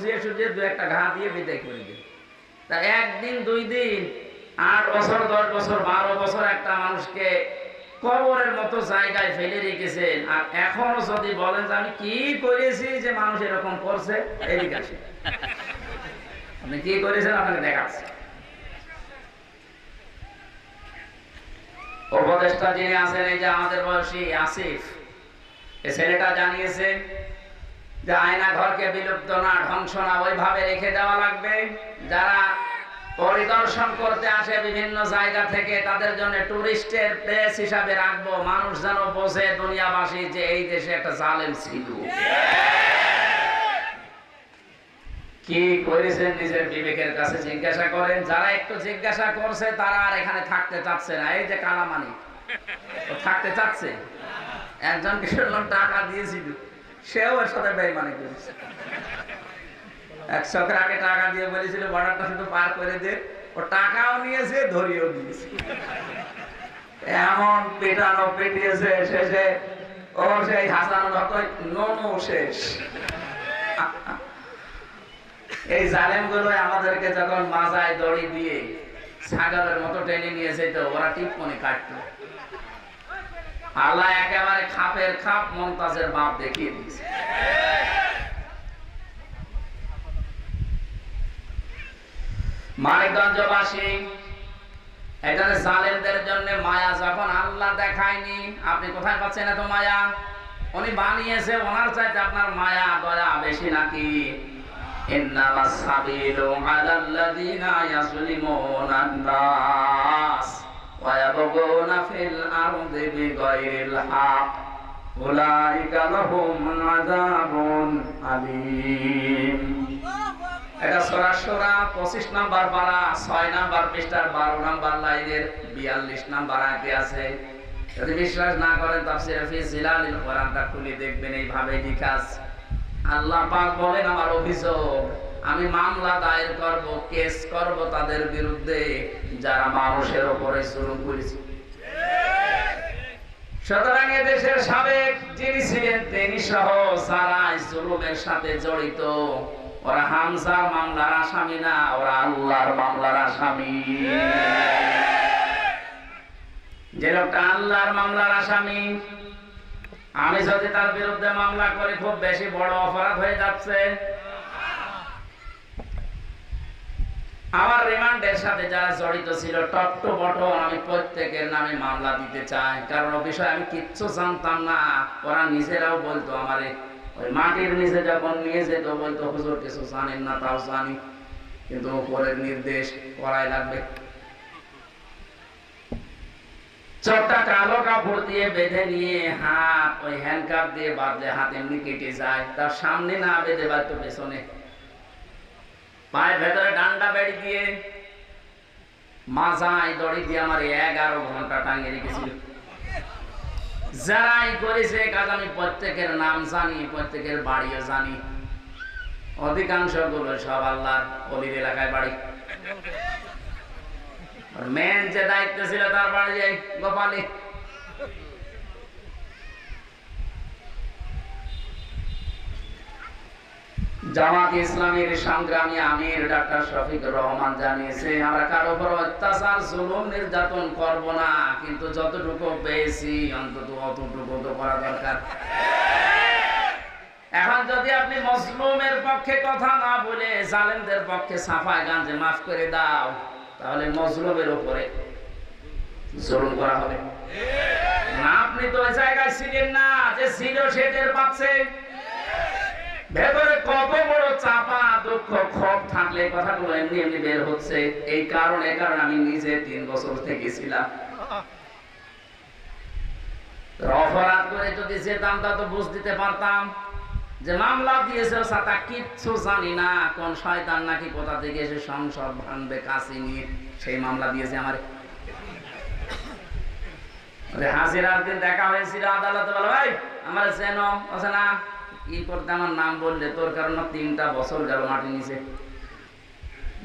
সুজিয়ে সুজিয়ে দু একটা ঘা দিয়ে বিদায় করে দিল। তা একদিন 2 দিন 8 বছর 10 বছর 12 বছর একটা মানুষকে কবরের মতো জায়গায় ফেলে রেখেছেন, আর এখনো যদি বলেন যে আমি কি করেছি যে মানুষ এরকম করছে, এদিকে আসে আপনি কি করেছেন আপনাকে দেখাচ্ছি। উপদেষ্টা যিনি আছেন এই যে আমাদের বয়সী আসিফ, এই ছেলেটা জানিয়েছে যে আয়না ঘরকে বিলুপ্ত না, ধ্বংস না, ওইভাবে রেখে দেওয়া লাগবে। যারা পরিদর্শন করতে আসে বিভিন্ন জায়গা থেকে তাদের জন্য টুরিস্টের প্লেস হিসাবে রাখবো, মানুষ যেন বোঝে দুনিয়াবাসী যে এই দেশে একটা জালেম ছিল। কি করেছেন নিজের বিবেকের কাছে জিজ্ঞাসা করেন। যারা একটু জিজ্ঞাসা করছে তারা আর এখানে থাকতে চাচ্ছে না। এই যে কালামানি ও থাকতে চাচ্ছে, একজনকে শুনলাম টাকা দিয়েছিল, সেও এর সাথে বেইমানি করেছে। 100 টাকা টাকা দিয়ে বলেছিল বর্ডারটা শুধু পার করে দে, ও টাকাও নিয়েছে ধরিয়েও দিয়েছে। এমন পেটানো পেটিয়েছে, শেষে ও সেই হাসান ননো শেষ। এই জালেম গুলো আমাদেরকে যখন মাজায় দড়ি দিয়ে ছাগলের মতো টেনে নিয়ে যেত, ওরা টিপমনি কাটতো। আল্লাহ একেবারে খাপের খাপ মমতাজের বাপ দেখিয়ে দিয়েছে। মানিকগঞ্জবাসী, এখানে জালেমদের জন্য মায়া যখন আল্লাহ দেখায়নি, আপনি কোথায় পাচ্ছেন এত মায়া? উনি বানিয়েছে, ওনার চাইতে আপনার মায়া দয়া বেশি নাকি? ইন্নামাস সাবিলু আলাল্লাযিনা ইয়াজলিমুনান নাস ওয়া ইয়াবগুনা ফিল আরদি বিগাইরিল হক উলাইকা লাহুম আযাবুন আলীম। এটা সূরা সূরা 25 নাম্বার পারা 6 নাম্বার পৃষ্ঠার 12 নাম্বার লাইনের 42 নাম্বার আয়াতে আছে। যদি বিশ্বাস না করেন তাফসীরে ফি জিলালিল কোরআনটা খুলে দেখবেন, এইভাবে লেখা আছে। আল্লাহ পাক বলেন আমার অভিযোগ, আমি মামলা দায়ের করব, কেস করব তাদের বিরুদ্ধে যারা মানুষের উপরে জুলুম করেছে। সুতরাং দেশের সাবেক যিনি ছিলেন তিনি সহ যারা জুলুমের সাথে জড়িত, ওরা হামজার মামলার আসামি না, ওরা আল্লাহর মামলার আসামি। যে লোকটা আল্লাহর মামলার আসামি, আমি যদি তার বিরুদ্ধে মামলা করি খুব বেশি বড় অপরাধ হয়ে যাচ্ছে। আমার রিমান্ডের সাথে যারা জড়িত ছিল টপ টু বটম আমি প্রত্যেকের নামে মামলা দিতে চাই, কারণ ও বিষয়ে আমি কিচ্ছু জানতাম না। ওরা নিজেরাও বলতো আমারে, ওই মাটির নিচে যখন নিয়ে যেত বলতো হুজুর কিছু জানেন না, তাও জানি, কিন্তু উপরের নির্দেশ করাই লাগবে। চোখটা কালো কাপড় দিয়ে বেঁধে নিয়ে হাত ওই হ্যান্ডকাপ দিয়ে বাঁধলে হাত এমনি কেটে যায়, তার সামনে না বেঁধে বাঁধতো পেছনে, পায়ের ভেতরে ডান্ডা বেড়ি দিয়ে মাজায় দড়ি দিয়ে আমার 11 ঘন্টা টাঙিয়ে রেখেছিল। যারাই করেছে কাজ আমি প্রত্যেকের নাম জানি, প্রত্যেকের বাড়িও জানি। অধিকাংশ গুলো সব আল্লাহর ওলির এলাকায় বাড়ি। মেন যে দায়িত্ব ছিল তার বাড়ি যাই গোপালী। জামাত ইসলামের সংগ্রামী আমির ডাক্তার শফিকুর রহমান জানিয়েছে, আমরা কারো উপর অত্যাচার জুলুম নির্যাতন করব না, কিন্তু যতটুকু পেয়েছি অন্তত অতটুকু তো করা দরকার। এখন যদি আপনি মজলুমের পক্ষে কথা না বলে জালেমদের পক্ষে সাফায় গান যে মাফ করে দাও, তাহলে মজলুমের উপরে জুলুম করা হবে না। আপনি তো ওই জায়গায় ছিলেন না, যে ছিল সে টের পাচ্ছে। ভেতরে কত বড় চাপা দুঃখ ক্ষোভ থাকলে কথাগুলো এমনি এমনি বের হচ্ছে। এই কারণে আমি নিজে 3 বছর থেকে ছিলাম। অপরাধ করে যদি যেতাম তা তো বুঝ দিতে পারতাম যে মামলা দিয়েছে তা কিচ্ছু জানি না, কোন শয়তান নাকি কোথা থেকে এসে সংসদ ভাঙবে কাছে নিয়ে সেই মামলা দিয়েছে আমার। হাজিরার দিন দেখা হয়েছিল আদালতে, বলো ভাই আমার চেন আছে না, কি করতে আমার নাম বললে তোর কারণ 3টা বছর গেল মাটি নিচে।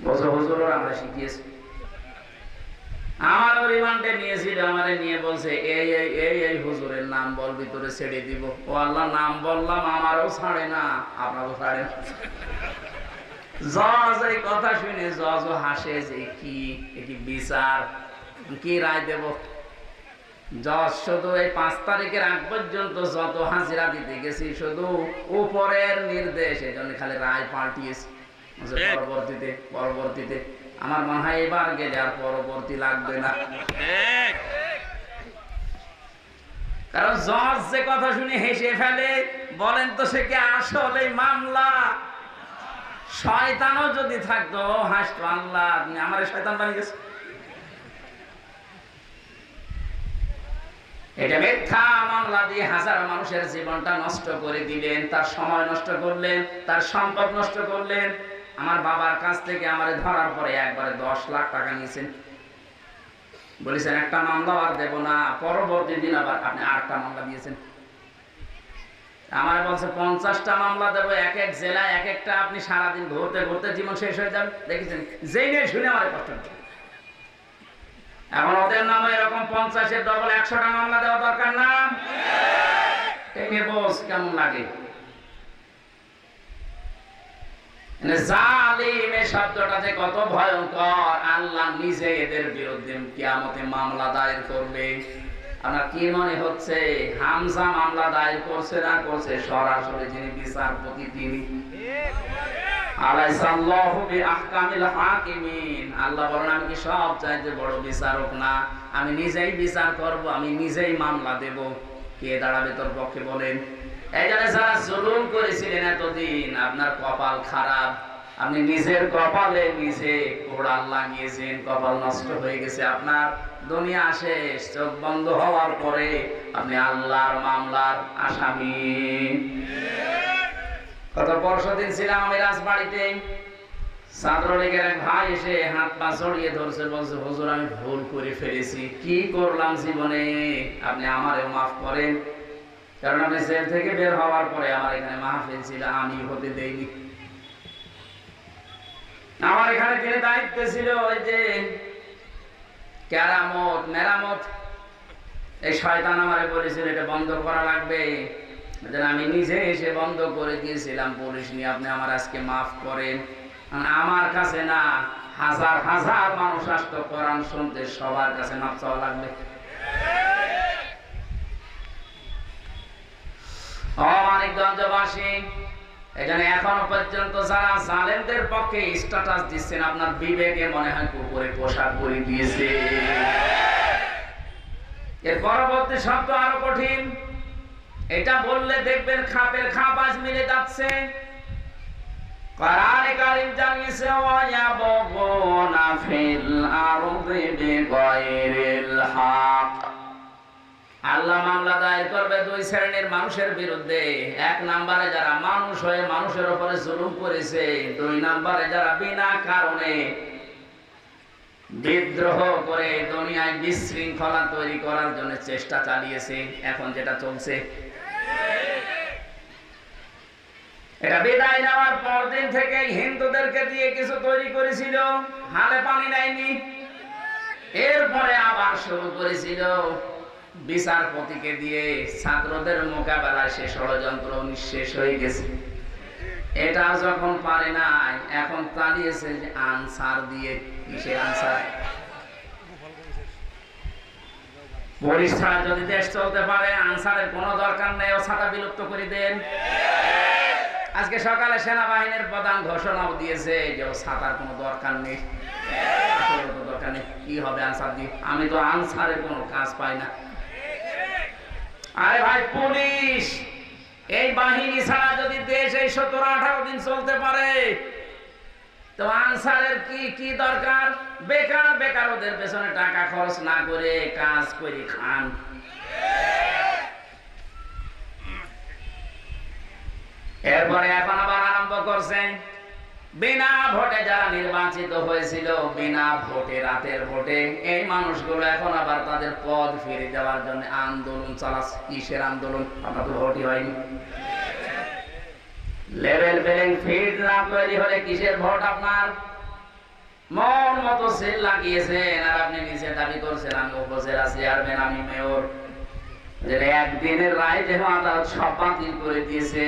বছর হুজুর আমরা শিখিয়েছি। আমারও রিমান্ডে নিয়েছিল, আমারে নিয়ে বলছে এই এই এই এই হুজুরের নাম বল, ভিতরে ছেড়ে দিব। ও আল্লাহ, নাম বললাম আমারও ছাড়ে না, আপনারও ছাড়ে না। জজ এই কথা শুনে জজও হাসে যে কি বিচার, কি রায় দেব। জজ শুধু এই 5 তারিখের আগ পর্যন্ত যত হাজিরা দিতে গেছি শুধু উপরের নির্দেশ, এই জন্য খালি রায় পাল্টিয়েছে। পরবর্তীতে আমার মনে হয় এবার গেলে আর পরবর্তী লাগবে না, কারণ জজ যে কথা শুনে হেসে ফেলে। বলেন তো সে কি আসলে মামলা? শয়তানও যদি থাকতো হাসতো, আল্লাহ তুমি আমার শয়তান বানিয়ে গেছো। এটা মিথ্যা মামলা দিয়ে হাজার মানুষের জীবনটা নষ্ট করে দিলেন, তার সময় নষ্ট করলেন, তার সম্পদ নষ্ট করলেন। আমার বাবার কাছ থেকে আমারে ধরার পরে একবারে 10 লাখ টাকা নিয়েছেন, বলেছেন একটা মামলা আর দেব না। পরবর্তী দিন আবার আপনি আরেকটা মামলা দিয়েছেন। আমার বলছে 50টা মামলা দেবো, এক এক জেলায় এক একটা, আপনি সারাদিন ঘুরতে ঘুরতে জীবন শেষ হয়ে যাবে। দেখেছেন, যেই নিয়ে শুনে আমার কষ্ট হচ্ছে। এখন ওদের নামে এরকম 50-এর ডবল 100টা মামলা দেওয়া দরকার না? টেনে বস কেমন লাগে? জালিম এই শব্দটা যে কত ভয়ঙ্কর, আল্লাহ নিজে এদের বিরুদ্ধে কিয়ামতে মামলা দায়ের করবে। আপনার কি মনে হচ্ছে হামজা মামলা দায়ের করছে না করছে? সরাসরি যিনি বিচারপতি তিনি। আলাইসাল্লাহু বিআহকামিল হাকিমিন, আল্লাহ বলেন আমি কি সব চাইতে বড় বিচারক না? আমি নিজেই বিচার করব, আমি নিজেই মামলা দেব। কে দাঁড়াবে তোর পক্ষে বলেন? এই জন্য যারা জুলুম করেছিলেন এতদিন, আপনার কপাল খারাপ, আপনি নিজের কপালে নিজে কোড়াল লাগিয়েছেন, কপাল নষ্ট হয়ে গেছে আপনার। দুনিয়া শেষ, চোখ বন্ধ হওয়ার পরে আপনি আল্লাহর মামলার আসামি। গত পরশুদিন ছিলাম আমি রাজবাড়িতে, ছাত্রলীগের এক ভাই এসে হাত পা জড়িয়ে ধরছে, বলছে হুজুর আমি ভুল করে ফেলেছি, কি করলাম জীবনে, আপনি আমারেও মাফ করেন। কারণ আপনি জেল থেকে বের হওয়ার পরে আমার এখানে মাহফিল ছিল, আমি হতে দেইনি। আমার এখানে তিনি দায়িত্ব ছিল ওই যে কেরামত মেরামত, এই শয়তান আমারে বলেছিল এটা বন্ধ করা লাগবে, আমি নিজে এসে বন্ধ করে দিয়েছিলাম। পুলিশ নিয়ে আপনি আমার আজকে মাফ করেন। আমার কাছে না, হাজার হাজার মানুষ আসতো কোরআন শুনতে, সবার কাছে মাফ চাওয়া লাগবে। মানিকগঞ্জবাসী, এখানে এখনো পর্যন্ত যারা জালেমদের পক্ষে স্ট্যাটাস দিচ্ছেন, আপনার বিবেকে মনে হয় কুকুরে পোশাক পরে দিয়েছে। এর পরবর্তী শব্দ আরো কঠিন, এটা বললে দেখবেন খাপের খাপ আজ মিলে যাচ্ছে। কোরআনে কারীম জানিয়েছে ওয়ায়াবগুনা ফিল আরদি বিগাইরিল হক। আল্লাহ মামলা দায়ের করবে 2 শ্রেণীর মানুষের বিরুদ্ধে। 1 নম্বরে যারা মানুষ হয়ে মানুষের উপরে জুলুম করেছে, 2 নম্বরে যারা বিনা কারণে বিদ্রোহ করে দুনিয়ায় বিশৃঙ্খলা তৈরি করার জন্য চেষ্টা চালিয়েছে। এখন যেটা চলছে, এটা বিদায় নেওয়ার পর দিন থেকে হিন্দুদেরকে দিয়ে কিছু তৈরি করেছিল, হালে পানি নেয়নি। এরপরে আবার শুরু করেছিল বিচারপতিকে দিয়ে। ছাত্রদের মোকাবেলায় সে ষড়যন্ত্র নিঃশেষ হয়ে গেছে। এটা যখন পারে নাই, এখন চালিয়েছে যে আনসার দিয়ে। কিসের আনসার? পুলিশ ছাড়া যদি দেশ চলতে পারে, আনসারের কোনো দরকার নেই, ও ছাতা বিলুপ্ত করে দেন। আজকে সকালে সেনাবাহিনীর প্রধান ঘোষণাও দিয়েছে যে ও ছাতার কোনো দরকার নেই। দরকার নেই, কি হবে আনসার দিয়ে? আমি তো আনসারের কোনো কাজ পাই না। আরে ভাই, পুলিশ এই বাহিনী ছাড়া যদি দেশ এই 17-18 দিন চলতে পারে, তো আনসারের কি দরকার? বেকার বেকার ওদের পেছনে টাকা খরচ না করে কাজ করে খান। এরপরে এখন আবার আরম্ভ করছেন, বিনা ভোটে যারা নির্বাচিত হয়েছিল, বিনা ভোটে, রাতের ভোটে, এই মানুষগুলো এখন আবার তাদের পদ ফিরে দেওয়ার জন্য আন্দোলন চালাচ্ছে। কিসের আন্দোলন? আপনার তো ভোটই হয়নি। লেভেল প্লেইং ফিল্ড না তৈরি হলে কিসের ভোট? আপনার মন মতো সেল লাগিয়েছেন, আর আপনি নিজে দাবি করছেন আমি উপজেলা চেয়ারম্যান, আমি মেয়র। একদিনের রায় যেন আদালত সব বাতিল করে দিয়েছে,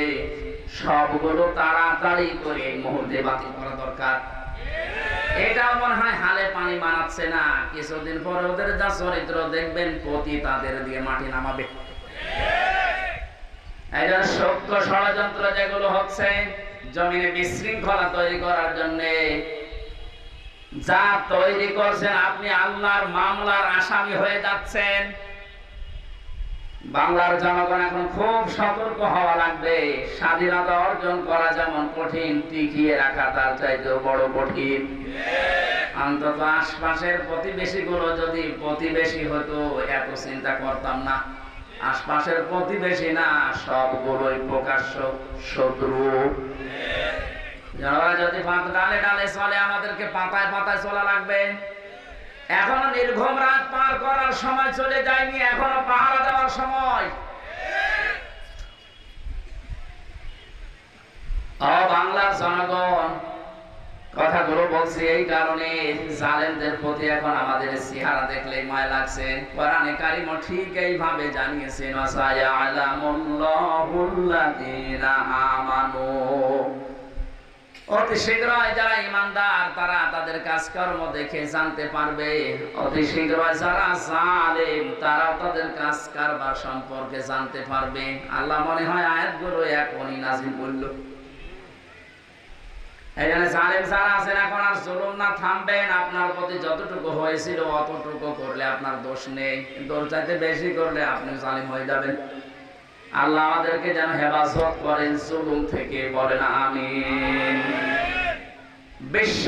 সবগুলো তাড়াতাড়ি করে এই মুহূর্তে বাতিল করা দরকার। এটা মনে হয় হালে পানি মানাচ্ছে না, কিছুদিন পরে ওদের যা চরিত্র দেখবেন পতি তাদের দিয়ে মাটি নামাবে। এটা সত্য ষড়যন্ত্র যেগুলো হচ্ছে জমিনে বিশৃঙ্খলা তৈরি করার জন্য, যা তৈরি করছেন আপনি আল্লাহর মামলার আসামি হয়ে যাচ্ছেন। বাংলার জনগণ এখন খুব সতর্ক হওয়া লাগবে। স্বাধীনতা অর্জন করা যেমন কঠিন, টিকিয়ে রাখা তার চাইতেও বড় কঠিন। অন্তত আশপাশের প্রতিবেশীগুলো যদি প্রতিবেশী হতো এত চিন্তা করতাম না। আশপাশের প্রতিবেশী না, সবগুলোই প্রকাশ্য শত্রু। যারা যদি ডালে ডালে চলে, আমাদেরকে পাতায় পাতায় চলা লাগবে। এখনো নির্ঘুম রাত পার করার সময় চলে যায়নি, এখনো পাহারা দেওয়ার সময়। বাংলার জনগণ, কথাগুলো বলছি এই কারণে, জালেমদের প্রতি এখন আমাদের চেহারা দেখলে মায়া লাগছে। কোরআনে কারিমও ঠিক এইভাবে জানিয়েছেন, ওয়াসায়ালামুল্লাহুল্লাযীনা আমানু। অতি শীঘ্রই যারা ঈমানদার তারা তাদের কাজকর্ম দেখে জানতে পারবে। অতি শীঘ্রই যারা জালেম তারাও তাদের কাজ কারবার সম্পর্কে জানতে পারবে। আল্লাহ মনে হয় আয়াতগুলো এখনই নাযিল করল। এখানে জালেম যারা আছেন এখন আর জুলুম না থামবেন। আপনার প্রতি যতটুকু হয়েছিল অতটুকু করলে আপনার দোষ নেই, দোষ চাইতে বেশি করলে আপনি জালিম হয়ে যাবেন। আল্লাহ আমাদেরকে যেন হেফাজত করেন জুলুম থেকে, বলেন আমিন। বিশ্ব